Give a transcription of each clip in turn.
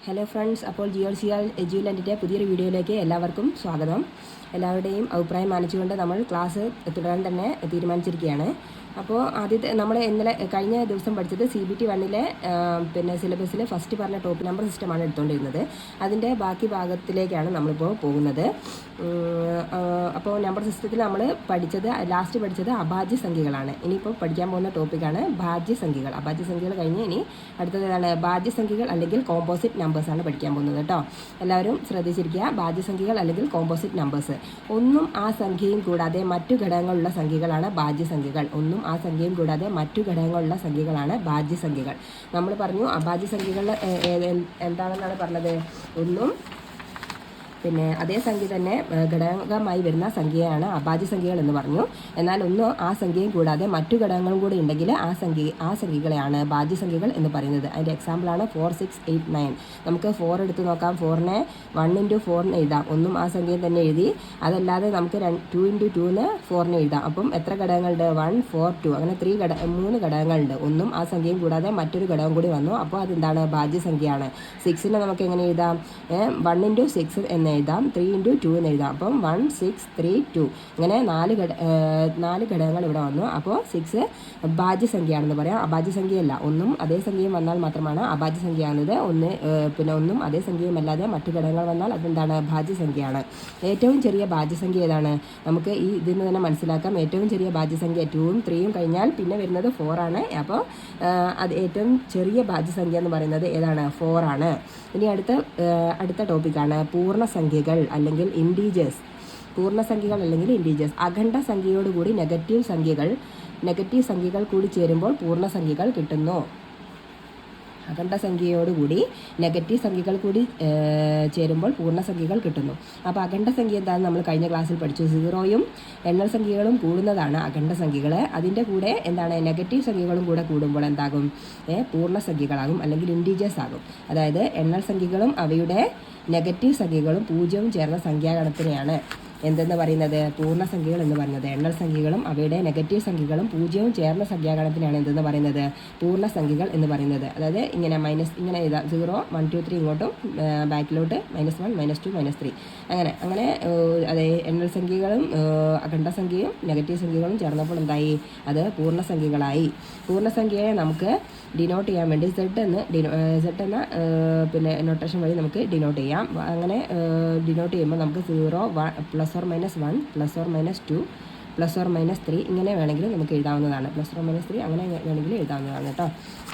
Hello friends, അപ്പോൾ GLCR എജ്യുലാൻഡിൻ്റെ പുതിയൊരു വീഡിയോയിലേക്ക് എല്ലാവർക്കും സ്വാഗതം. എല്ലാവരുടെയും അഭിപ്രായം മാനിച്ചുകൊണ്ട് നമ്മൾ ക്ലാസ് തുടരാൻ തന്നെ തീരുമാനിച്ചിരിക്കുകയാണ്. അപ്പോൾ ആദ്യത്തെ നമ്മൾ ഇന്നലെ കഴിഞ്ഞ ദിവസം പഠിച്ചത് CBT 1-ലെ പിന്നെ സിലബസിൽ ഫസ്റ്റ് പറഞ്ഞ ടോപ്പ് നമ്പർ സിസ്റ്റമാണ് എടുത്തുകൊണ്ടിരുന്നത്. അതിൻ്റെ ബാക്കി ഭാഗത്തിലേക്കാണ് നമ്മളിപ്പോൾ പോകുന്നത്. അപ്പോൾ നമ്പർ സിസ്റ്റത്തിൽ നമ്മൾ ലാസ്റ്റ് പഠിച്ചത് അഭാജ്യ സംഖ്യകളാണ്. ഇനിയിപ്പോൾ പഠിക്കാൻ പോകുന്ന ടോപ്പിക്കാണ് ഭാജ്യ സംഖ്യകൾ. അഭാജ്യ സംഖ്യകൾ കഴിഞ്ഞ് ഇനി അടുത്തത് ഏതാണ്? ഭാജ്യ സംഖ്യകൾ അല്ലെങ്കിൽ കോമ്പോസിറ്റ് നമ്പേഴ്സാണ് പഠിക്കാൻ പോകുന്നത് കേട്ടോ. എല്ലാവരും ശ്രദ്ധിച്ചിരിക്കുക. ഭാജ്യ സംഖ്യകൾ അല്ലെങ്കിൽ കോമ്പോസിറ്റ് നമ്പേഴ്സ്. ഒന്നും ആ സംഖ്യയും കൂടാതെ മറ്റു ഘടകങ്ങളുള്ള സംഖ്യകളാണ് ഭാജ്യ സംഖ്യകൾ. ഒന്നും ആ സംഖ്യയും കൂടാതെ മറ്റു ഘടകങ്ങളുള്ള സംഖ്യകളാണ് ഭാജ്യ സംഖ്യകൾ. നമ്മൾ പറഞ്ഞു അഭാജ്യ സംഖ്യകൾ എന്താണെന്നാണ് പറഞ്ഞത്. ഒന്നും പിന്നെ അതേ സംഖ്യ തന്നെ ഘടകമായി വരുന്ന സംഖ്യയാണ് അഭാജ്യ സംഖ്യകൾ എന്ന് പറഞ്ഞു. എന്നാൽ ഒന്നും ആ സംഖ്യയും കൂടാതെ മറ്റു ഘടകങ്ങളും കൂടി ഉണ്ടെങ്കിൽ ആ സംഖ്യകളെയാണ് ഭാജ്യ സംഖ്യകൾ എന്ന് പറയുന്നത്. അതിൻ്റെ എക്സാമ്പിളാണ് 4, 6, 8, 9. നമുക്ക് 4 എടുത്ത് നോക്കാം. 4-നെ 1 × 4 എഴുതാം. ഒന്നും ആ സംഖ്യയും തന്നെ എഴുതി. അതല്ലാതെ നമുക്ക് 2 × 2 4 എഴുതാം. അപ്പം എത്ര ഘടകങ്ങളുണ്ട്? 1, 4, 2 അങ്ങനെ 3 ഘടകങ്ങളുണ്ട്. ഒന്നും ആ സംഖ്യയും കൂടാതെ മറ്റൊരു ഘടകം കൂടി വന്നു. അപ്പോൾ അതെന്താണ്? ഭാജ്യ സംഖ്യയാണ്. 6-നെ നമുക്ക് എങ്ങനെ എഴുതാം? 1 × 6 എന്ന് എഴുതാം. 3 × 2 എന്ന് എഴുതാം. അപ്പം 1, 6, 3, 2 ഇങ്ങനെ 4 ഘടകങ്ങൾ ഇവിടെ വന്നു. അപ്പോൾ 6 ഭാജ്യ സംഖ്യയാണെന്ന് പറയാം. അഭാജ്യ സംഖ്യയല്ല. ഒന്നും അതേ സംഖ്യയും വന്നാൽ മാത്രമാണ് അഭാജ്യ സംഖ്യയാകുന്നത്. പിന്നെ ഒന്നും അതേ സംഖ്യയും അല്ലാതെ മറ്റു ഘടകങ്ങൾ വന്നാൽ അതെന്താണ്? ഭാജ്യ സംഖ്യയാണ്. ഏറ്റവും ചെറിയ ഭാജ്യ സംഖ്യ ഏതാണ്? നമുക്ക് ഈ ഇതിൽ നിന്ന് തന്നെ മനസ്സിലാക്കാം. ഏറ്റവും ചെറിയ ഭാജ്യ സംഖ്യ 2ഉം 3ഉം കഴിഞ്ഞാൽ പിന്നെ വരുന്നത് 4 ആണ്. അപ്പോൾ അത് ഏറ്റവും ചെറിയ ഭാജ്യ സംഖ്യ എന്ന് പറയുന്നത് ഏതാണ്? 4 ആണ്. ഇനി അടുത്ത ടോപ്പിക്കാണ് പൂർണ്ണസംഖ്യകൾ അല്ലെങ്കിൽ ഇൻറ്റീജേഴ്സ്. പൂർണ്ണസംഖ്യകൾ അല്ലെങ്കിൽ ഇൻറ്റീജേഴ്സ്. അഖണ്ഡ സംഖ്യയോടുകൂടി നെഗറ്റീവ് സംഖ്യകൾ കൂടി ചേരുമ്പോൾ പൂർണ്ണസംഖ്യകൾ കിട്ടുന്നു. അഖണ്ഡ സംഖ്യയോടുകൂടി നെഗറ്റീവ് സംഖ്യകൾ കൂടി ചേരുമ്പോൾ പൂർണ്ണസംഖ്യകൾ കിട്ടുന്നു. അപ്പോൾ അഖണ്ഡ സംഖ്യ എന്താണെന്ന് നമ്മൾ കഴിഞ്ഞ ക്ലാസ്സിൽ പഠിച്ചു. 0യും എണ്ണൽ സംഖ്യകളും കൂടുന്നതാണ് അഖണ്ഡ സംഖ്യകൾ. അതിൻ്റെ കൂടെ എന്താണ്? നെഗറ്റീവ് സംഖ്യകളും കൂടെ കൂടുമ്പോൾ എന്താകും? പൂർണ്ണസംഖ്യകളാകും അല്ലെങ്കിൽ ഇൻറ്റീജേഴ്സ് ആകും. അതായത് എണ്ണൽ സംഖ്യകളും അവയുടെ നെഗറ്റീവ് സംഖ്യകളും 0വും ചേർന്ന സംഖ്യാഗണത്തിനെയാണ് എന്തെന്ന് പറയുന്നത്? പൂർണ്ണസംഖ്യകൾ എന്ന് പറയുന്നത്. എണ്ണൽ സംഖ്യകളും അവയുടെ നെഗറ്റീവ് സംഖ്യകളും 0വും ചേർന്ന സംഖ്യാഗണത്തിനാണ് എന്തെന്ന് പറയുന്നത്? പൂർണ്ണസംഖ്യകൾ എന്ന് പറയുന്നത്. അതായത് ഇങ്ങനെ എഴുതാം. 0, 1, 2, 3 ഇങ്ങോട്ടും ബാക്കിലോട്ട് -1, -2, -3 അങ്ങനെ അതെ എണ്ണൽ സംഖ്യകളും അഖണ്ഡ സംഖ്യയും നെഗറ്റീവ് സംഖ്യകളും ചേർന്നപ്പോൾ എന്തായി? അത് പൂർണ്ണസംഖ്യകളായി. പൂർണ്ണസംഖ്യയെ നമുക്ക് ഡിനോട്ട് ചെയ്യാൻ വേണ്ടി Z എന്ന പിന്നെ നൊട്ടേഷൻ വഴി നമുക്ക് ഡിനോട്ട് ചെയ്യാം. അങ്ങനെ ഡിനോട്ട് ചെയ്യുമ്പോൾ നമുക്ക് 0, +or -1, +or -2, +or -3 ഇങ്ങനെ വേണമെങ്കിൽ നമുക്ക് എഴുതാവുന്നതാണ്. +or -3 അങ്ങനെ വേണമെങ്കിൽ എഴുതാവുന്നതാണ് കേട്ടോ.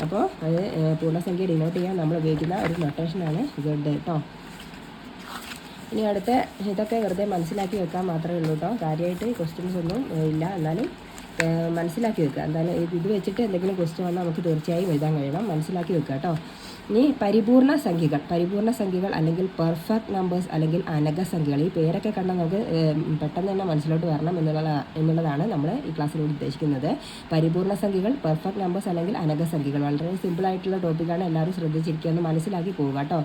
അപ്പോൾ അത് പൂർണ്ണസംഖ്യ ഡിനോട്ട് ചെയ്യാൻ നമ്മൾ ഉപയോഗിക്കുന്ന ഒരു നൊട്ടേഷനാണ് Z കേട്ടോ. ഇനി ഇതൊക്കെ വെറുതെ മനസ്സിലാക്കി വെക്കാൻ മാത്രമേ ഉള്ളൂ കേട്ടോ. കാര്യമായിട്ട് ക്വസ്റ്റ്യൻസ് ഒന്നും ഇല്ല. എന്നാലും മനസ്സിലാക്കി വെക്കുക. എന്തായാലും ഇത് വെച്ചിട്ട് എന്തെങ്കിലും ക്വസ്റ്റ്യൻ വന്നാൽ നമുക്ക് തീർച്ചയായും എഴുതാൻ കഴിയണം. മനസ്സിലാക്കി വെക്കുക കേട്ടോ. ഇനി പരിപൂർണ്ണ സംഖ്യകൾ അല്ലെങ്കിൽ പെർഫെക്റ്റ് നമ്പേഴ്സ് അല്ലെങ്കിൽ അനഘസംഖ്യകൾ. ഈ പേരൊക്കെ കണ്ടാൽ നമുക്ക് പെട്ടെന്ന് തന്നെ മനസ്സിലോട്ട് വരണം എന്നുള്ളതാണ് നമ്മൾ ഈ ക്ലാസ്സിലൂടെ ഉദ്ദേശിക്കുന്നത്. പരിപൂർണ്ണ സംഖ്യകൾ, പെർഫെക്റ്റ് നമ്പേഴ്സ് അല്ലെങ്കിൽ അനഘസംഖ്യകൾ. വളരെ സിമ്പിളായിട്ടുള്ള ടോപ്പിക്കാണ്. എല്ലാവരും ശ്രദ്ധിച്ചിരിക്കുക, ഒന്ന് മനസ്സിലാക്കി പോവുക കേട്ടോ.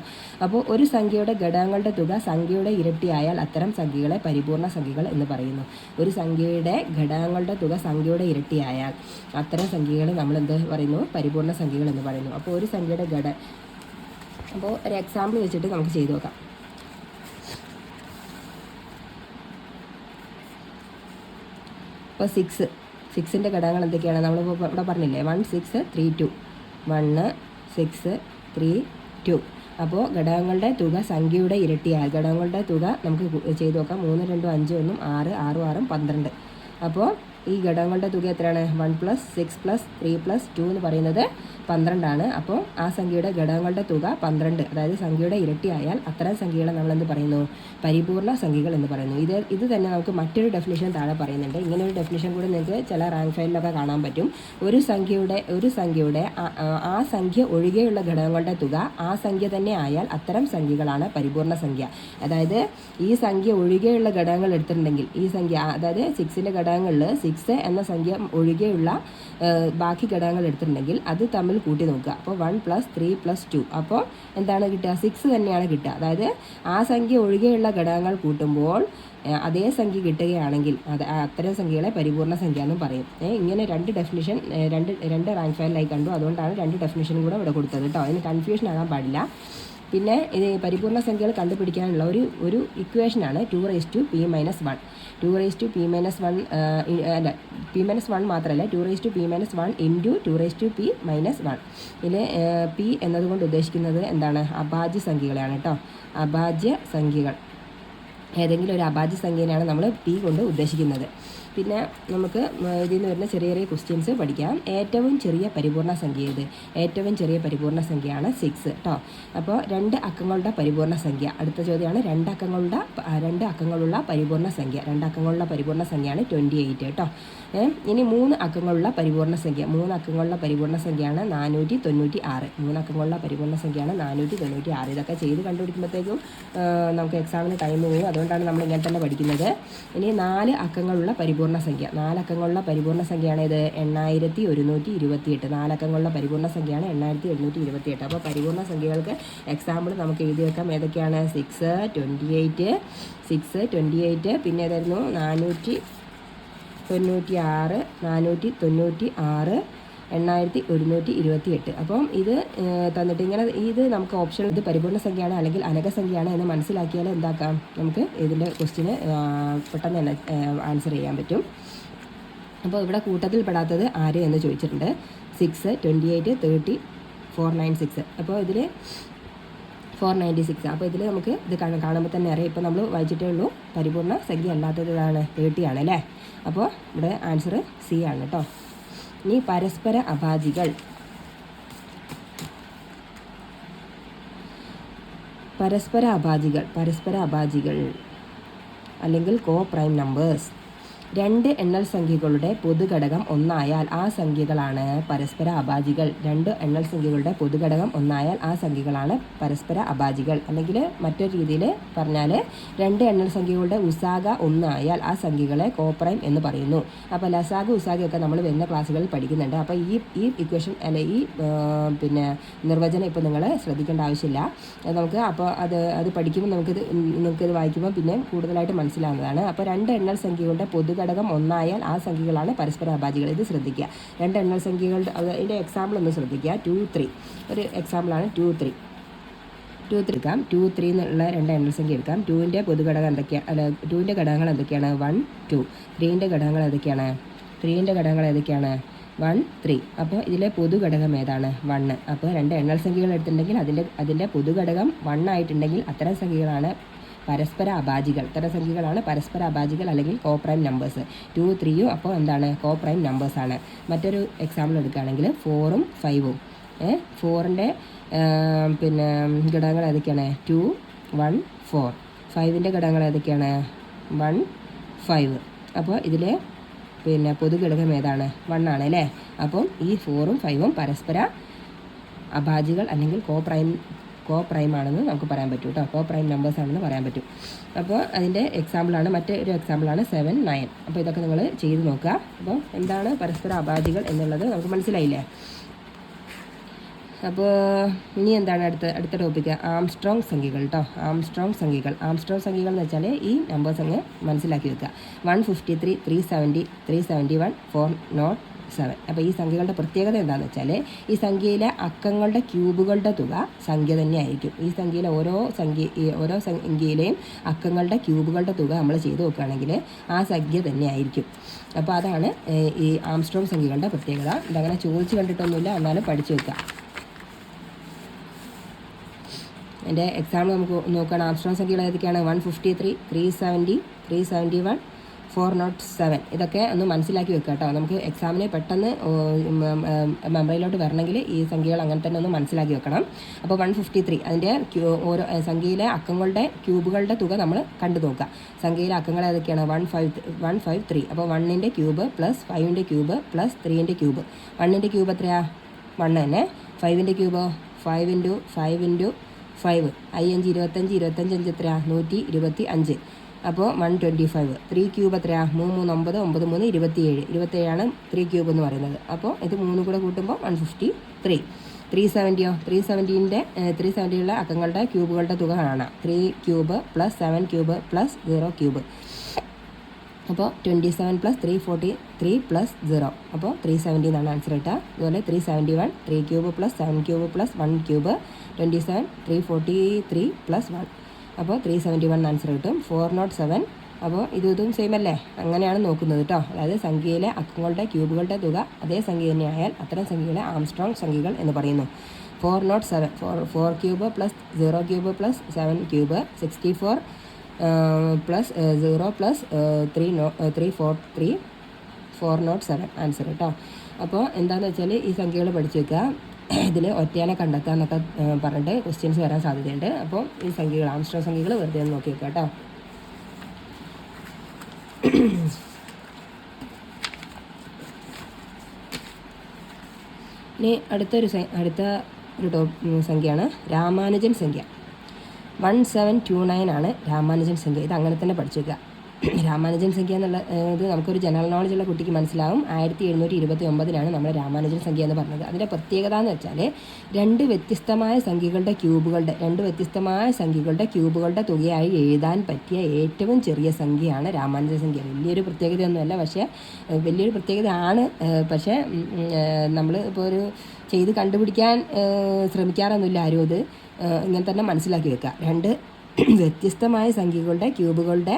അപ്പോൾ ഒരു സംഖ്യയുടെ ഘടകങ്ങളുടെ തുക സംഖ്യയുടെ ഇരട്ടിയായാൽ അത്തരം സംഖ്യകളെ പരിപൂർണ്ണ സംഖ്യകൾ എന്ന് പറയുന്നു. ഒരു സംഖ്യയുടെ ഘടകങ്ങളുടെ തുക സംഖ്യയുടെ ഇരട്ടിയായാൽ അത്തരം സംഖ്യകളെ നമ്മൾ എന്ത് പറയുന്നു? പരിപൂർണ്ണ സംഖ്യകൾ എന്ന് പറയുന്നു. അപ്പോൾ ഒരു സംഖ്യയുടെ അപ്പോൾ ഒരു എക്സാമ്പിൾ വെച്ചിട്ട് നമുക്ക് ചെയ്തു നോക്കാം. ഇപ്പോൾ 6ൻ്റെ ഘടകങ്ങൾ എന്തൊക്കെയാണ്? നമ്മളിപ്പോൾ ഇവിടെ പറഞ്ഞില്ലേ? 1, 6, 3, 2. 1, 6, 3, 2. അപ്പോൾ ഘടകങ്ങളുടെ തുക സംഖ്യയുടെ ഇരട്ടിയാൽ ഘടകങ്ങളുടെ തുക നമുക്ക് ചെയ്തു നോക്കാം. 3, 2, 5, 1, 6, 6, 6, 12. അപ്പോൾ ഈ ഘടകങ്ങളുടെ തുക എത്രയാണ്? 1 + 6 + 3 + 2 എന്ന് പറയുന്നത് 12 ആണ്. അപ്പോൾ ആ സംഖ്യയുടെ ഘടകങ്ങളുടെ തുക 12, അതായത് സംഖ്യയുടെ ഇരട്ടിയായാൽ അത്തരം സംഖ്യകളെ നമ്മൾ എന്ത് പറയുന്നു? പരിപൂർണ്ണ സംഖ്യകൾ എന്ന് പറയുന്നു. ഇത് തന്നെ നമുക്ക് മറ്റൊരു ഡെഫിനിഷൻ താഴെ പറയുന്നുണ്ട്. ഇങ്ങനെ ഒരു ഡെഫിനിഷൻ കൂടി നിങ്ങൾക്ക് ചില റാങ്ക് ഫയലിലൊക്കെ കാണാൻ പറ്റും. ഒരു സംഖ്യയുടെ ആ സംഖ്യ ഒഴികെയുള്ള ഘടകങ്ങളുടെ തുക ആ സംഖ്യ തന്നെ ആയാൽ അത്തരം സംഖ്യകളാണ് പരിപൂർണ്ണ സംഖ്യ. അതായത് ഈ സംഖ്യ ഒഴികെയുള്ള ഘടകങ്ങൾ എടുത്തിട്ടുണ്ടെങ്കിൽ ഈ സംഖ്യ, അതായത് 6ൻ്റെ ഘടകങ്ങളിൽ 6 എന്ന സംഖ്യ ഒഴികെയുള്ള ബാക്കി ഘടകങ്ങൾ എടുത്തിട്ടുണ്ടെങ്കിൽ അത് തമ്മിൽ കൂട്ടി നോക്കുക. അപ്പോൾ 1 + 3 + 2. അപ്പോൾ എന്താണ് കിട്ടുക? 6 തന്നെയാണ് കിട്ടുക. അതായത് ആ സംഖ്യ ഒഴികെയുള്ള ഘടകങ്ങൾ കൂട്ടുമ്പോൾ അതേ സംഖ്യ കിട്ടുകയാണെങ്കിൽ അത്തരം സംഖ്യകളെ പരിപൂർണ്ണ സംഖ്യ എന്നും പറയും. ഇങ്ങനെ രണ്ട് ഡെഫിനിഷൻ രണ്ട് റാങ്ക് ഫയലിലായി കണ്ടു. അതുകൊണ്ടാണ് രണ്ട് ഡെഫിനിഷനും കൂടെ ഇവിടെ കൊടുത്തത് കേട്ടോ. അതിന് കൺഫ്യൂഷൻ ആകാൻ പാടില്ല. പിന്നെ ഇത് പരിപൂർണ്ണ സംഖ്യകൾ കണ്ടുപിടിക്കാനുള്ള ഒരു ഇക്വേഷനാണ് 2p-1. 2p-1 അല്ല, p-1 മാത്രമല്ല, 2p-1 ഇൻറ്റു 2p-1. ഇതിൽ പി എന്നതുകൊണ്ട് ഉദ്ദേശിക്കുന്നത് എന്താണ്? അഭാജ്യ സംഖ്യകളാണ് കേട്ടോ. അഭാജ്യ സംഖ്യകൾ, ഏതെങ്കിലും ഒരു അഭാജ്യ സംഖ്യയാണ് നമ്മൾ പി കൊണ്ട് ഉദ്ദേശിക്കുന്നത്. പിന്നെ നമുക്ക് ഇതിൽ നിന്ന് വരുന്ന ചെറിയ ചെറിയ ക്വസ്റ്റ്യൻസ് പഠിക്കാം. ഏറ്റവും ചെറിയ പരിപൂർണ്ണ സംഖ്യ ഏത്? ഏറ്റവും ചെറിയ പരിപൂർണ്ണ സംഖ്യയാണ് 6 കേട്ടോ. അപ്പോൾ 2 അക്കങ്ങളുടെ പരിപൂർണ്ണ സംഖ്യ. അടുത്ത ചോദ്യമാണ് 2 അക്കങ്ങളുള്ള പരിപൂർണ്ണ സംഖ്യ. 2 അക്കങ്ങളുള്ള പരിപൂർണ്ണ സംഖ്യയാണ് 28 കേട്ടോ. ഇനി 3 അക്കങ്ങളുള്ള പരിപൂർണ്ണ സംഖ്യ. 3 അക്കങ്ങളുള്ള പരിപൂർണ്ണ സംഖ്യയാണ് 496. 3 അക്കങ്ങളുള്ള പരിപൂർണ്ണ സംഖ്യയാണ് 496. ഇതൊക്കെ ചെയ്ത് കണ്ടുപിടിക്കുമ്പോഴത്തേക്കും നമുക്ക് എക്സാമിന് ടൈം പോകും. അതുകൊണ്ടാണ് നമ്മൾ ഇങ്ങനെ തന്നെ പഠിക്കുന്നത്. ഇനി 4 അക്കങ്ങളുള്ള പരിപൂർണ്ണ സംഖ്യ. 4 അക്കങ്ങളുള്ള പരിപൂർണ്ണ സംഖ്യയാണ് ഇത് 8128. 4 അക്കങ്ങളുള്ള പരിപൂർണ്ണ സംഖ്യയാണ് 8128. അപ്പോൾ പരിപൂർണ്ണ സംഖ്യകൾക്ക് എക്സാമ്പിൾ നമുക്ക് എഴുതി വെക്കാം. ഏതൊക്കെയാണ്? 6, 28, പിന്നെ ഏതായിരുന്നു? 496, 8128. അപ്പം ഇത് തന്നിട്ട് ഇങ്ങനെ ഇത് നമുക്ക് ഓപ്ഷൻ ഇത് പരിപൂർണ്ണ സംഖ്യയാണ് അല്ലെങ്കിൽ അനകസംഖ്യയാണ് എന്ന് മനസ്സിലാക്കിയാൽ എന്താക്കാം, നമുക്ക് ഇതിൻ്റെ ക്വസ്റ്റിന് പെട്ടെന്ന് തന്നെ ആൻസർ ചെയ്യാൻ പറ്റും. അപ്പോൾ ഇവിടെ കൂട്ടത്തിൽ പെടാത്തത് ആര് എന്ന് ചോദിച്ചിട്ടുണ്ട്. 6, 28, 30, 496. അപ്പോൾ ഇതിൽ 496. അപ്പോൾ ഇതിൽ നമുക്ക് ഇത് കാണുമ്പോൾ തന്നെ അറിയാം. ഇപ്പോൾ നമ്മൾ വായിച്ചിട്ടേ ഉള്ളൂ. പരിപൂർണ്ണ സംഖ്യ അല്ലാത്തത് ഇതാണ്, 30 ആണ് അല്ലേ. അപ്പോൾ ഇവിടെ ആൻസർ സി ആണ് കേട്ടോ. ഇനി പരസ്പര അഭാജികൾ. പരസ്പര അഭാജികൾ അല്ലെങ്കിൽ കോ പ്രൈം നമ്പേഴ്സ്. 2 എണ്ണൽ സംഖ്യകളുടെ പൊതുഘടകം 1 ആയാൽ ആ സംഖ്യകളാണ് പരസ്പര അഭാജികൾ. 2 എണ്ണൽ സംഖ്യകളുടെ പൊതുഘടകം 1 ആയാൽ ആ സംഖ്യകളാണ് പരസ്പര അഭാജികൾ. അല്ലെങ്കിൽ മറ്റൊരു രീതിയിൽ പറഞ്ഞാൽ 2 എണ്ണൽ സംഖ്യകളുടെ ഉസാഗ 1 ആയാൽ ആ സംഖ്യകളെ കോപ്രൈം എന്ന് പറയുന്നു. അപ്പോൾ ലസാഗ ഉസാഗയൊക്കെ നമ്മൾ വരുന്ന ക്ലാസ്സുകളിൽ പഠിക്കുന്നുണ്ട്. അപ്പോൾ ഈ ഇക്വേഷൻ അല്ലെ ഈ പിന്നെ നിർവചനം ഇപ്പോൾ നിങ്ങൾ ശ്രദ്ധിക്കേണ്ട ആവശ്യമില്ല. നമുക്ക് അപ്പോൾ അത് പഠിക്കുമ്പോൾ നമുക്കിത് വായിക്കുമ്പോൾ പിന്നെ കൂടുതലായിട്ട് മനസ്സിലാവുന്നതാണ്. അപ്പോൾ 2 എണ്ണൽ സംഖ്യകളുടെ പൊതുഘടകം 1 ആയാൽ ആ സംഖ്യകളാണ് പരസ്പര അഭാജികൾ. ഇത് ശ്രദ്ധിക്കുക. 2 എണ്ണൽ സംഖ്യകളുടെ അതിൻ്റെ എക്സാമ്പിൾ ഒന്ന് ശ്രദ്ധിക്കുക. 2, 3 ഒരു എക്സാമ്പിളാണ്. 2, 3 എടുക്കാം. 2, 3 എന്നുള്ള 2 എണ്ണൽ സംഖ്യ എടുക്കാം. 2ൻ്റെ പൊതുഘടകം എന്തൊക്കെയാണ്? അല്ല, 2ൻ്റെ ഘടകങ്ങൾ എന്തൊക്കെയാണ്? 1, 2. 3ൻ്റെ ഘടകങ്ങൾ ഏതൊക്കെയാണ്? 1, 3. അപ്പോൾ ഇതിലെ പൊതുഘടകം ഏതാണ്? 1. അപ്പോൾ 2 എണ്ണൽ സംഖ്യകൾ എടുത്തിട്ടുണ്ടെങ്കിൽ അതിൻ്റെ പൊതുഘടകം 1 ആയിട്ടുണ്ടെങ്കിൽ അത്തരം സംഖ്യകളാണ് പരസ്പര അഭാജികൾ. ഇത്തരം സംഖ്യകളാണ് പരസ്പര അഭാജികൾ അല്ലെങ്കിൽ കോ പ്രൈം നമ്പേഴ്സ്. 2, 3 അപ്പോൾ എന്താണ്? കോ പ്രൈം നമ്പേഴ്സാണ്. മറ്റൊരു എക്സാമ്പിൾ എടുക്കുകയാണെങ്കിൽ 4ഉം 5ഉം. 4ൻ്റെ പിന്നെ ഘടകങ്ങൾ ഏതൊക്കെയാണ്? 2, 1, 4. 5ൻ്റെ ഘടകങ്ങൾ ഏതൊക്കെയാണ്? 1, 5. അപ്പോൾ ഇതിൽ പിന്നെ പൊതുഘടകം ഏതാണ്? 1 ആണ് അല്ലേ. അപ്പം ഈ 4ഉം 5ഉം പരസ്പര അഭാജികൾ അല്ലെങ്കിൽ കോ പ്രൈം ആണെന്ന് നമുക്ക് പറയാൻ പറ്റും കേട്ടോ. കോ പ്രൈം നമ്പേഴ്സ് ആണെന്ന് പറയാൻ പറ്റും. അപ്പോൾ അതിൻ്റെ എക്സാമ്പിളാണ്, മറ്റൊരു എക്സാമ്പിളാണ് 7, 9. അപ്പോൾ ഇതൊക്കെ നിങ്ങൾ ചെയ്ത് നോക്കുക. അപ്പോൾ എന്താണ് പരസ്പര അഭാജികൾ എന്നുള്ളത് നമുക്ക് മനസ്സിലായില്ലേ. അപ്പോൾ ഇനി എന്താണ് അടുത്ത ടോപ്പിക്ക്? ആംസ്ട്രോങ് സംഖ്യകൾ കേട്ടോ. ആംസ്ട്രോങ് സംഖ്യകൾ എന്ന് വെച്ചാൽ ഈ നമ്പേഴ്സ് അങ്ങ് മനസ്സിലാക്കി വെക്കുക. 153, 370, 371, 407. അപ്പോൾ ഈ സംഖ്യകളുടെ പ്രത്യേകത എന്താണെന്ന് വെച്ചാൽ ഈ സംഖ്യയിലെ അക്കങ്ങളുടെ ക്യൂബുകളുടെ തുക സംഖ്യ തന്നെയായിരിക്കും. ഈ സംഖ്യയിലെ ഓരോ സംഖ്യയിലെയും അക്കങ്ങളുടെ ക്യൂബുകളുടെ തുക നമ്മൾ ചെയ്ത് നോക്കുകയാണെങ്കിൽ ആ സംഖ്യ തന്നെയായിരിക്കും. അപ്പോൾ അതാണ് ഈ ആംസ്ട്രോങ് സംഖ്യകളുടെ പ്രത്യേകത. ഇതങ്ങനെ ചോദിച്ച് കണ്ടിട്ടൊന്നുമില്ല, എന്നാലും പഠിച്ചു വെക്കുക. എൻ്റെ എക്സാമ്പിൾ നമുക്ക് നോക്കുകയാണ്. ആംസ്ട്രോങ് സംഖ്യകൾ ഏതൊക്കെയാണ്? 153, 370, 371, 407. ഇതൊക്കെ ഒന്ന് മനസ്സിലാക്കി വെക്കുക കേട്ടോ. നമുക്ക് എക്സാമിന് പെട്ടെന്ന് മെമ്മറിയിലോട്ട് വരണമെങ്കിൽ ഈ സംഖ്യകൾ അങ്ങനെ തന്നെ ഒന്ന് മനസ്സിലാക്കി വെക്കണം. അപ്പോൾ 153 അതിൻ്റെ ഓരോ സംഖ്യയിലെ അക്കങ്ങളുടെ ക്യൂബുകളുടെ തുക നമ്മൾ കണ്ടു നോക്കുക. സംഖ്യയിലെ അക്കങ്ങൾ ഏതൊക്കെയാണ്? 153. അപ്പോൾ 1ൻ്റെ ക്യൂബ് പ്ലസ് 5ൻ്റെ ക്യൂബ് പ്ലസ് 3ൻ്റെ ക്യൂബ്. 1ൻ്റെ ക്യൂബ് എത്രയാണ്? 1 തന്നെ. 5ൻ്റെ ക്യൂബോ? 5 × 5 × 5. 5 25, 25 എത്രയാണ്? 125. അപ്പോൾ 125. 3 ക്യൂബ് എത്രയാണ്? 3 3 9 9 3 27. 27ആണ് 3 ക്യൂബ് എന്ന് പറയുന്നത്. അപ്പോൾ ഇത് 3 കൂടെ കൂട്ടുമ്പോൾ 153. 370യോ? 370യുള്ള അക്കങ്ങളുടെ ക്യൂബുകളുടെ തുക കാണാം. 3 cube plus 7 cube plus 0 cube. അപ്പോൾ 27 + 343 + 0. അപ്പോൾ 370 എന്നാണ് ആൻസർ കിട്ടുക. അതുപോലെ 371, 3 cube plus 7 cube plus 1 cube 27 343 + 1 അപ്പോൾ 371 ആൻസർ കിട്ടും. 407 അപ്പോൾ ഇതും സെയിം അല്ലേ, അങ്ങനെയാണ് നോക്കുന്നത് കേട്ടോ. അതായത് സംഖ്യയിലെ അക്കങ്ങളുടെ ക്യൂബുകളുടെ തുക അതേ സംഖ്യ തന്നെയായാൽ അത്തരം സംഖ്യകളെ ആംസ്ട്രോങ് സംഖ്യകൾ എന്ന് പറയുന്നു. 407 4 cube plus 0 cube plus 7 cube 64 plus 0 plus 343 407 answer കേട്ടോ. അപ്പോൾ എന്താണെന്ന് വെച്ചാൽ ഈ സംഖ്യകൾ പഠിച്ചു വെക്കുക. ഇതിൽ ഒറ്റയാനെ കണ്ടെത്താന്നൊക്കെ പറഞ്ഞിട്ട് ക്വസ്റ്റ്യൻസ് വരാൻ സാധ്യതയുണ്ട്. അപ്പോൾ ഈ സംഖ്യകൾ ആംസ്ട്രോങ് സംഖ്യകൾ വെറുതെ ഒന്ന് നോക്കി വെക്കുക കേട്ടോ. ഇനി അടുത്ത ഒരു സംഖ്യയാണ് രാമാനുജൻ സംഖ്യ. 1729 ആണ് രാമാനുജൻ സംഖ്യ. ഇത് അങ്ങനെ തന്നെ പഠിച്ചു വെക്കുക. രാമാനുജൻ സംഖ്യ എന്നുള്ള ഇത് നമുക്കൊരു ജനറൽ നോളജ് ഉള്ള കുട്ടിക്ക് മനസ്സിലാവും. 1729 നമ്മൾ രാമാനുജൻ സംഖ്യ എന്ന് പറഞ്ഞത്. അതിൻ്റെ പ്രത്യേകത എന്ന് വെച്ചാൽ രണ്ട് വ്യത്യസ്തമായ ക്യൂബുകളുടെ തുകയായി എഴുതാൻ പറ്റിയ ഏറ്റവും ചെറിയ സംഖ്യയാണ് രാമാനുജൻ സംഖ്യ. വലിയൊരു പ്രത്യേകതയൊന്നുമല്ല, പക്ഷേ വലിയൊരു പ്രത്യേകതയാണ്. പക്ഷേ നമ്മൾ ഇപ്പോൾ ഒരു ചെയ്ത് കണ്ടുപിടിക്കാൻ ശ്രമിക്കാറൊന്നുമില്ല ആരും. അത് ഇങ്ങനെ തന്നെ മനസ്സിലാക്കി വെക്കുക. രണ്ട് വ്യത്യസ്തമായ ക്യൂബുകളുടെ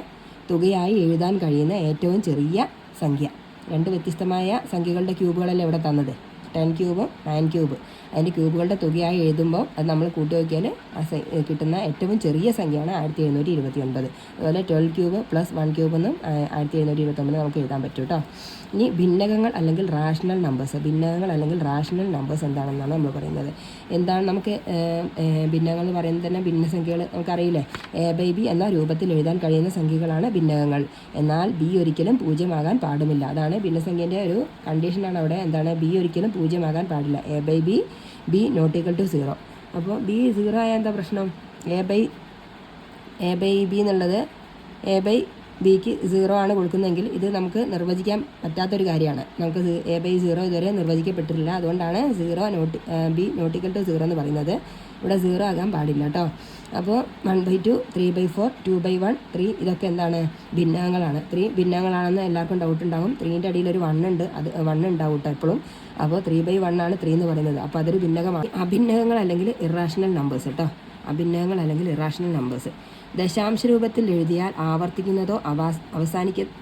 തുകയായി എഴുതാൻ കഴിയുന്ന ഏറ്റവും ചെറിയ സംഖ്യ. രണ്ട് വ്യത്യസ്തമായ സംഖ്യകളുടെ ക്യൂബുകളല്ലേ ഇവിടെ തന്നത്. 10 ക്യൂബും 9 ക്യൂബ്. അതിൻ്റെ ക്യൂബുകളുടെ തുകയായി എഴുതുമ്പോൾ അത് നമ്മൾ കൂട്ടി വയ്ക്കിയാൽ കിട്ടുന്ന ഏറ്റവും ചെറിയ സംഖ്യയാണ് 1729. അതുപോലെ 12 ക്യൂബ് പ്ലസ് 1 ക്യൂബ് എന്നും 1729 നമുക്ക് എഴുതാൻ പറ്റും കേട്ടോ. ഇനി ഭിന്നകങ്ങൾ അല്ലെങ്കിൽ റാഷണൽ നമ്പേഴ്സ്. എന്താണെന്നാണ് നമ്മൾ പറയുന്നത്. എന്താണ് നമുക്ക് ഭിന്നകങ്ങൾ എന്ന് പറയുന്നത് തന്നെ ഭിന്നസംഖ്യകൾ നമുക്കറിയില്ലേ. A/B എന്ന രൂപത്തിൽ എഴുതാൻ കഴിയുന്ന സംഖ്യകളാണ് ഭിന്നകങ്ങൾ. എന്നാൽ B ഒരിക്കലും 0 ആകാൻ പാടുമില്ല. അതാണ് ഭിന്നസംഖ്യേൻ്റെ ഒരു കണ്ടീഷനാണ് അവിടെ. എന്താണ്? B ഒരിക്കലും 0 ആകാൻ പാടില്ല. A/B B ≠ 0. അപ്പോൾ B 0 ആയാൽ എന്താ പ്രശ്നം? A/B എന്നുള്ളത് A/Bക്ക് 0 ആണ് കൊടുക്കുന്നതെങ്കിൽ ഇത് നമുക്ക് നിർവചിക്കാൻ പറ്റാത്തൊരു കാര്യമാണ്. നമുക്ക് A/0 ഇതുവരെ നിർവചിക്കപ്പെട്ടിട്ടില്ല. അതുകൊണ്ടാണ് B ≠ 0 എന്ന് പറയുന്നത്. ഇവിടെ 0 ആകാൻ പാടില്ല കേട്ടോ. അപ്പോൾ 1/2 3/4 2/1 3 ഇതൊക്കെ എന്താണ്? ഭിന്നകങ്ങളാണ്. 3 ഭിന്നകങ്ങളാണെന്ന് എല്ലാവർക്കും ഡൗട്ട് ഉണ്ടാകും. 3ൻ്റെ അടിയിൽ ഒരു 1 ഉണ്ട്. അത് 1 ഉണ്ടാവും കേട്ടോ എപ്പോഴും. അപ്പോൾ 3/1 ആണ് 3 എന്ന് പറയുന്നത്. അപ്പോൾ അതൊരു ഭിന്നകമാണ്. അഭിന്നകങ്ങൾ അല്ലെങ്കിൽ ഇറാഷണൽ നമ്പേഴ്സ് കേട്ടോ. ഇറാഷണൽ നമ്പേഴ്സ് ദശാംശ രൂപത്തിൽ എഴുതിയാൽ ആവർത്തിക്കുന്നതോ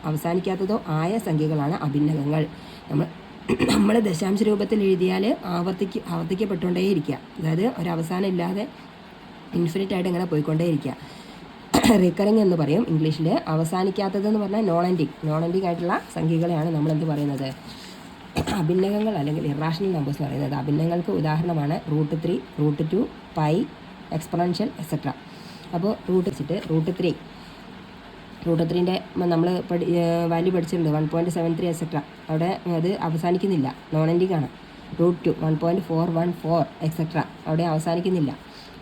അവസാനിക്കാത്തതോ ആയ സംഖ്യകളാണ് അഭിന്നകങ്ങൾ. നമ്മൾ ദശാംശ രൂപത്തിൽ എഴുതിയാൽ ആവർത്തിക്കപ്പെട്ടുകൊണ്ടേയിരിക്കുക. അതായത് ഒരവസാനം ഇല്ലാതെ ഇൻഫിനിറ്റ് ആയിട്ട് ഇങ്ങനെ പോയിക്കൊണ്ടേയിരിക്കുക. റിക്കറിങ് എന്ന് പറയും ഇംഗ്ലീഷിൽ. അവസാനിക്കാത്തതെന്ന് പറഞ്ഞാൽ നോൺ എൻഡിങ് ആയിട്ടുള്ള സംഖ്യകളെയാണ് നമ്മൾ എന്ത് പറയുന്നത്? അഭിന്നകങ്ങൾ അല്ലെങ്കിൽ ഇറാഷണൽ നമ്പേഴ്സ് എന്ന് പറയുന്നത്. അഭിന്നകങ്ങൾക്ക് ഉദാഹരണമാണ് √3 √2 പൈ എക്സ്പൊണൻഷ്യൽ എക്സെട്ര. അപ്പോൾ √3ൻ്റെ നമ്മൾ വാല്യൂ പഠിച്ചിട്ടുണ്ട് 1.73 എക്സെട്ര. അവിടെ അത് അവസാനിക്കുന്നില്ല, നോൺ എൻഡിങ് ആണ്. √2 1.414 എക്സെട്ര. അവിടെ അവസാനിക്കുന്നില്ല.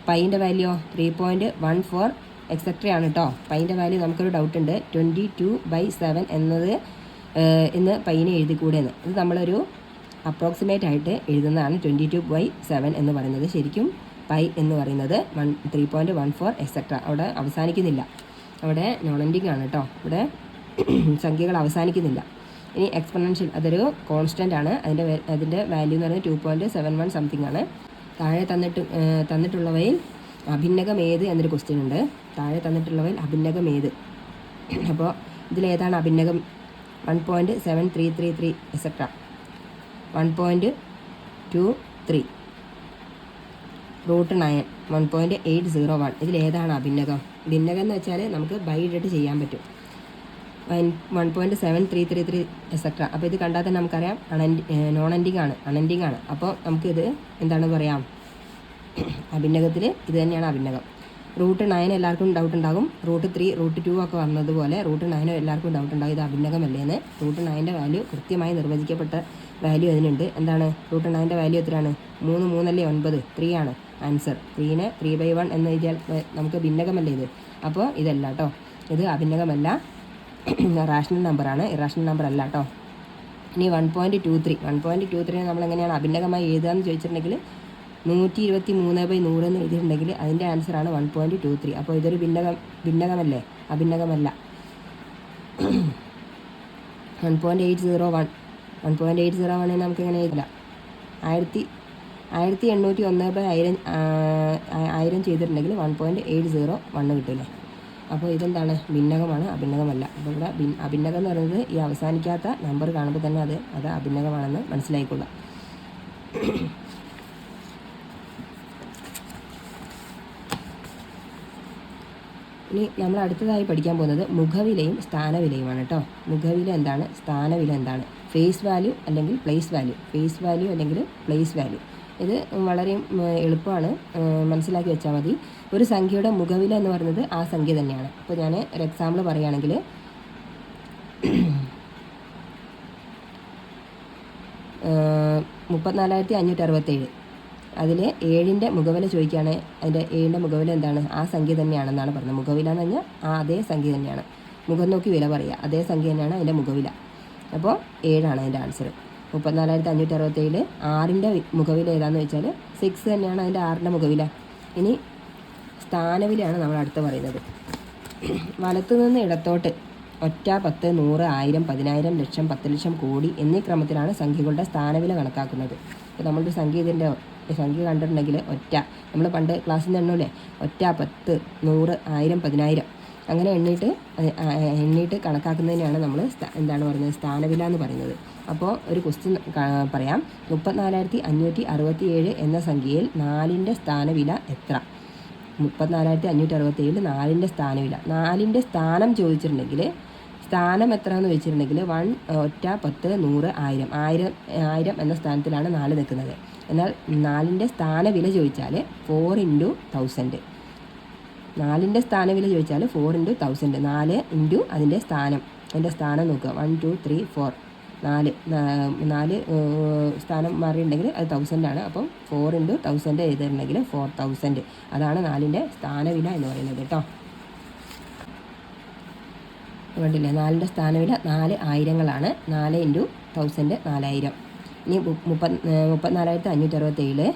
പൈൻ്റെ വാല്യൂ 3.14 എക്സെട്രയാണ് കേട്ടോ. പൈൻ്റെ വാല്യൂ നമുക്കൊരു ഡൗട്ട് ഉണ്ട്. 22/7 എന്ന് പൈനെ എഴുതിക്കൂടെയെന്ന്. ഇത് നമ്മളൊരു അപ്രോക്സിമേറ്റ് ആയിട്ട് എഴുതുന്നതാണ് 22/7 എന്ന് പറയുന്നത്. ശരിക്കും പൈ എന്ന് പറയുന്നത് 3.14 എക്സെട്ര. അവിടെ അവസാനിക്കുന്നില്ല, അവിടെ നോൺ എൻഡിങ് ആണ് കേട്ടോ. ഇവിടെ സംഖ്യകൾ അവസാനിക്കുന്നില്ല. ഇനി എക്സ്പൊണൻഷ്യൽ അതൊരു കോൺസ്റ്റൻ്റ് ആണ്. അതിൻ്റെ വാല്യൂ എന്ന് പറയുന്നത് 2.71 സംതിങ് ആണ്. താഴെ തന്നിട്ടുള്ളവയിൽ അഭിന്നകം ഏത് എന്നൊരു ക്വസ്റ്റ്യൻ ഉണ്ട്. അഭിന്നകം ഏത്? അപ്പോൾ ഇതിലേതാണ് അഭിന്നകം? 1.7333 എക്സെട്ര 1.23 √9 1.801. ഇതിലേതാണ് അഭിന്നകം? ഭിന്നകം എന്ന് വെച്ചാൽ നമുക്ക് ബൈ ഇട്ടിട്ട് ചെയ്യാൻ പറ്റും. 1.7333 എക്സെട്ര. അപ്പോൾ ഇത് കണ്ടാൽ തന്നെ നമുക്കറിയാം നോൺ എൻഡിങ് ആണ്. അപ്പോൾ നമുക്കിത് എന്താണ് പറയാം? അഭിന്നകത്തിൽ ഇത് തന്നെയാണ് അഭിന്നകം. √9 എല്ലാവർക്കും ഡൗട്ട് ഉണ്ടാകും. √3 √2 ഒക്കെ വന്നതുപോലെ √9 എല്ലാവർക്കും ഡൗട്ട് ഉണ്ടാകും ഇത് അഭിന്നകമല്ലേന്ന്. √9ൻ്റെ വാല്യൂ കൃത്യമായി നിർവചിക്കപ്പെട്ട വാല്യൂ അതിനുണ്ട്. എന്താണ് √9ൻ്റെ വാല്യൂ എത്രയാണ്? 3 3 9 3 ആണ് ആൻസർ. 3നെ 3/1 എന്ന് എഴുതിയാൽ നമുക്ക് ഭിന്നകമല്ലേ ഇത്. അപ്പോൾ ഇതല്ല കേട്ടോ, ഇത് അഭിന്നകമല്ല, റാഷണൽ നമ്പറാണ്, ഇറാഷണൽ നമ്പർ അല്ല കേട്ടോ. ഇനി 1.23 നമ്മൾ എങ്ങനെയാണ് അഭിന്നകമായി എഴുതുക എന്ന് ചോദിച്ചിട്ടുണ്ടെങ്കിൽ 123/100 എന്ന് എഴുതിയിട്ടുണ്ടെങ്കിൽ അതിൻ്റെ ആൻസറാണ് 1.23. അപ്പോൾ ഇതൊരു ഭിന്നകമല്ലേ? അഭിന്നകമല്ല. 1.801 നമുക്ക് എങ്ങനെ എഴുതില്ല? 1801/1000 ചെയ്തിട്ടുണ്ടെങ്കിൽ 1.801 കിട്ടില്ലേ. അപ്പോൾ ഇതെന്താണ്? ഭിന്നകമാണ്, അഭിന്നകമല്ല. അപ്പോൾ ഇവിടെ അഭിന്നകം എന്ന് പറയുന്നത് ഈ അവസാനിക്കാത്ത നമ്പർ കാണുമ്പോൾ തന്നെ അത് അഭിന്നകമാണെന്ന് മനസ്സിലായിക്കൊള്ളുക. ഇനി നമ്മൾ അടുത്തതായി പഠിക്കാൻ പോകുന്നത് മുഖവിലയും സ്ഥാനവിലയുമാണ് കേട്ടോ. മുഖവില എന്താണ്, സ്ഥാനവില എന്താണ്? ഫേസ് വാല്യൂ അല്ലെങ്കിൽ പ്ലേസ് വാല്യൂ. ഫേസ് വാല്യൂ അല്ലെങ്കിൽ പ്ലേസ് വാല്യൂ. ഇത് വളരെ എളുപ്പമാണ്, മനസ്സിലാക്കി വെച്ചാൽ മതി. ഒരു സംഖ്യയുടെ മുഖവില എന്ന് പറയുന്നത് ആ സംഖ്യ തന്നെയാണ്. ഇപ്പോൾ ഞാൻ ഒരു എക്സാമ്പിൾ പറയുകയാണെങ്കിൽ 34,567. അതിൽ 7ൻ്റെ മുഖവില ചോദിക്കുകയാണ്. അതിൻ്റെ 7ൻ്റെ മുഖവില എന്താണ്? ആ സംഖ്യ തന്നെയാണെന്നാണ് പറഞ്ഞത്. മുഖവില എന്ന് പറഞ്ഞാൽ അതേ സംഖ്യ തന്നെയാണ്. മുഖം നോക്കി വില പറയുക, അതേ സംഖ്യ തന്നെയാണ് അതിൻ്റെ മുഖവില. അപ്പോൾ 7ആണ് അതിൻ്റെ ആൻസർ. 34,567. 6ൻ്റെ മുഖവില ഏതാണെന്ന് വെച്ചാൽ 6 തന്നെയാണ് അതിൻ്റെ 6ൻ്റെ മുഖവില. ഇനി സ്ഥാനവിലയാണ് നമ്മൾ അടുത്ത് പറയുന്നത്. വലത്തു നിന്ന് ഇടത്തോട്ട് ഒറ്റ, 10, 100, 1000, 10,000, ലക്ഷം, 10 ലക്ഷം, കോടി എന്നീ ക്രമത്തിലാണ് സംഖ്യകളുടെ സ്ഥാനവില കണക്കാക്കുന്നത്. ഇപ്പോൾ നമ്മളൊരു സംഖ്യ കണ്ടിട്ടുണ്ടെങ്കിൽ ഒറ്റ, നമ്മൾ പണ്ട് ക്ലാസ്സിൽ നിന്ന് എണ്ണൂല്ലേ, ഒറ്റ, 10, 100, 1000, 10,000 അങ്ങനെ എണ്ണീട്ട് കണക്കാക്കുന്നതിനാണ് നമ്മൾ എന്താണ് പറയുന്നത്? സ്ഥാനവില എന്ന് പറയുന്നത്. അപ്പോൾ ഒരു ക്വസ്റ്റ്യൻ പറയാം. 34,567 എന്ന സംഖ്യയിൽ 4ൻ്റെ സ്ഥാനവില എത്ര? 34,567 4ൻ്റെ സ്ഥാനവില. 4ൻ്റെ സ്ഥാനം ചോദിച്ചിട്ടുണ്ടെങ്കിൽ, സ്ഥാനം എത്ര എന്ന് ചോദിച്ചിട്ടുണ്ടെങ്കിൽ ഒറ്റ, 10, 100, 1000 എന്ന സ്ഥാനത്തിലാണ് 4 നിൽക്കുന്നത്. എന്നാൽ 4ൻ്റെ സ്ഥാനവില ചോദിച്ചാൽ 4 × 1000. 4ൻ്റെ സ്ഥാനവില ചോദിച്ചാൽ 4 × 1000. 4 × അതിൻ്റെ സ്ഥാനം നോക്കുക. 1, 2, 3, 4 4 സ്ഥാനം മാറിയിട്ടുണ്ടെങ്കിൽ അത് 1000 ആണ്. അപ്പം 4 × 1000 ചെയ്തിട്ടുണ്ടെങ്കിൽ 4000. അതാണ് 4ൻ്റെ സ്ഥാനവില എന്ന് പറയുന്നത് കേട്ടോ. കണ്ടില്ലേ, 4ൻ്റെ സ്ഥാനവില 4 ആയിരങ്ങളാണ്. 4 × 1000 4000. ഇനി 34,567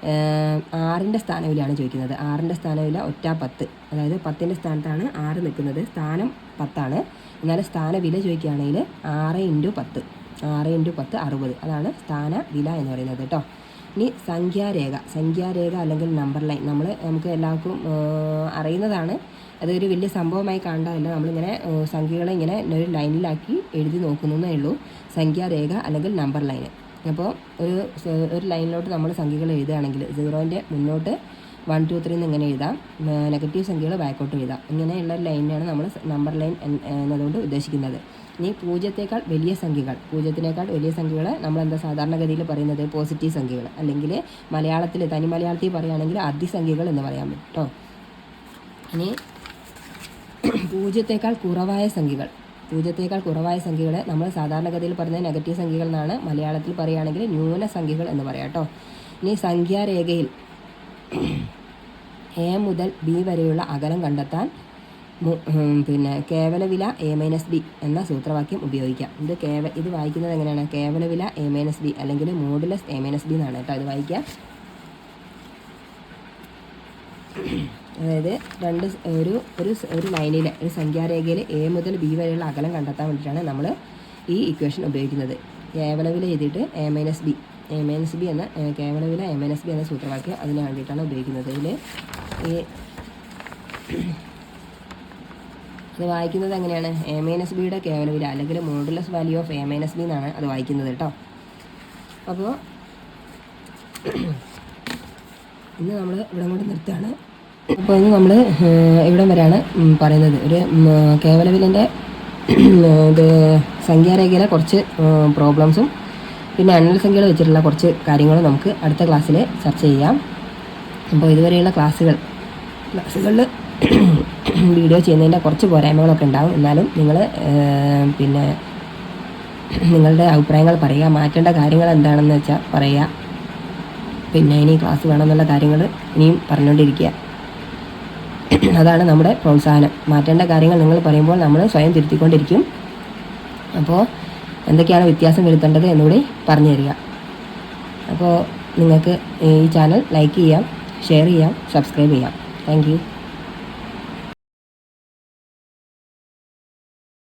6ൻ്റെ സ്ഥാനവിലയാണ് ചോദിക്കുന്നത്. 6ൻ്റെ സ്ഥാനവില ഒറ്റ, 10. അതായത് 10ൻ്റെ സ്ഥാനത്താണ് 6 നിൽക്കുന്നത്. സ്ഥാനം 10ആണ്. എന്നാൽ സ്ഥാനവില ചോദിക്കുകയാണെങ്കിൽ 6 × 10. 6 × 10 60. അതാണ് സ്ഥാനവില എന്ന് പറയുന്നത് കേട്ടോ. ഇനി സംഖ്യാരേഖ അല്ലെങ്കിൽ നമ്പർ ലൈൻ നമുക്ക് എല്ലാവർക്കും അറിയുന്നതാണ്. അതൊരു വലിയ സംഭവമായി കാണേണ്ടതല്ല. നമ്മളിങ്ങനെ സംഖ്യകളെ ഇങ്ങനെ ഒരു ലൈനിലാക്കി എഴുതി നോക്കുന്നതേ ഉള്ളൂ. സംഖ്യാരേഖ അല്ലെങ്കിൽ നമ്പർ ലൈൻ. അപ്പോൾ ഒരു ലൈനിലോട്ട് നമ്മൾ സംഖ്യകൾ എഴുതുകയാണെങ്കിൽ 0ൻ്റെ മുന്നോട്ട് 1, 2, 3 ഇങ്ങനെ എഴുതാം. നെഗറ്റീവ് സംഖ്യകൾ ബാക്കോട്ട് എഴുതാം. ഇങ്ങനെയുള്ള ലൈനാണ് നമ്മൾ നമ്പർ ലൈൻ എന്നതുകൊണ്ട് ഉദ്ദേശിക്കുന്നത്. ഇനി പൂജ്യത്തിനേക്കാൾ വലിയ സംഖ്യകളെ നമ്മളെന്താ സാധാരണഗതിയിൽ പറയുന്നത്? പോസിറ്റീവ് സംഖ്യകൾ, അല്ലെങ്കിൽ തനി മലയാളത്തിൽ പറയുകയാണെങ്കിൽ അതിസംഖ്യകൾ എന്ന് പറയാൻ പറ്റും കേട്ടോ. ഇനി പൂജ്യത്തേക്കാൾ കുറവായ സംഖ്യകളെ നമ്മൾ സാധാരണഗതിയിൽ പറയുന്നത് നെഗറ്റീവ് സംഖ്യകൾ എന്നാണ്. മലയാളത്തിൽ പറയുകയാണെങ്കിൽ ന്യൂനസംഖ്യകൾ എന്ന് പറയാം കേട്ടോ. ഇനി സംഖ്യാരേഖയിൽ A മുതൽ B വരെയുള്ള അകലം കണ്ടെത്താൻ കേവലവില A-B എന്ന സൂത്രവാക്യം ഉപയോഗിക്കാം. ഇത് വായിക്കുന്നത് എങ്ങനെയാണ്? കേവലവില A-B അല്ലെങ്കിൽ മോഡുലസ് A-B എന്നാണ് കേട്ടോ ഇത് വായിക്കാം. അതായത് ഒരു ലൈനിൽ, ഒരു സംഖ്യാരേഖയിൽ A മുതൽ B വരെയുള്ള അകലം കണ്ടെത്താൻ വേണ്ടിയിട്ടാണ് നമ്മൾ ഈ ഇക്വേഷൻ ഉപയോഗിക്കുന്നത്. കേവലവില എഴുതിയിട്ട് A-B എന്ന കേവലവില A-B എന്ന സൂത്രവാക്യം അതിന് വേണ്ടിയിട്ടാണ് ഉപയോഗിക്കുന്നത്. ഇതിൽ അത് വായിക്കുന്നത് എങ്ങനെയാണ്? A-Bയുടെ കേവലവില അല്ലെങ്കിൽ മോഡുലസ് വാല്യൂ ഓഫ് A-B എന്നാണ് അത് വായിക്കുന്നത് കേട്ടോ. അപ്പോൾ ഇന്ന് നമ്മൾ ഇവിടെ കൊണ്ട് നിർത്തുകയാണ്. അപ്പോൾ ഇന്ന് നമ്മൾ ഇവിടം വരെയാണ് പറയുന്നത്. ഒരു കേവലവിലൻ്റെ സംഖ്യാരേഖയിലെ കുറച്ച് പ്രോബ്ലംസും പിന്നെ അണ്ണൽ സംഖ്യകൾ വെച്ചിട്ടുള്ള കുറച്ച് കാര്യങ്ങളും നമുക്ക് അടുത്ത ക്ലാസ്സിൽ ചർച്ച ചെയ്യാം. അപ്പോൾ ഇതുവരെയുള്ള ക്ലാസ്സുകളിൽ വീഡിയോ ചെയ്യുന്നതിൻ്റെ കുറച്ച് പോരായ്മകളൊക്കെ ഉണ്ടാകും. എന്നാലും നിങ്ങൾ നിങ്ങളുടെ അഭിപ്രായങ്ങൾ പറയുക, മാറ്റേണ്ട കാര്യങ്ങൾ എന്താണെന്ന് വെച്ചാൽ പറയുക. പിന്നെ ഇനി ക്ലാസ് വേണമെന്നുള്ള കാര്യങ്ങൾ ഇനിയും പറഞ്ഞുകൊണ്ടിരിക്കുക. അതാണ് നമ്മുടെ പ്രോത്സാഹനം. മാറ്റേണ്ട കാര്യങ്ങൾ നിങ്ങൾ പറയുമ്പോൾ നമ്മൾ സ്വയം തിരുത്തിക്കൊണ്ടിരിക്കും. അപ്പോൾ എന്തൊക്കെയാണ് വ്യത്യാസം വരുത്തേണ്ടത് എന്നുകൂടി പറഞ്ഞു തരിക. അപ്പോൾ നിങ്ങൾക്ക് ഈ ചാനൽ ലൈക്ക് ചെയ്യാം, ഷെയർ ചെയ്യാം, സബ്സ്ക്രൈബ് ചെയ്യാം. Thank you.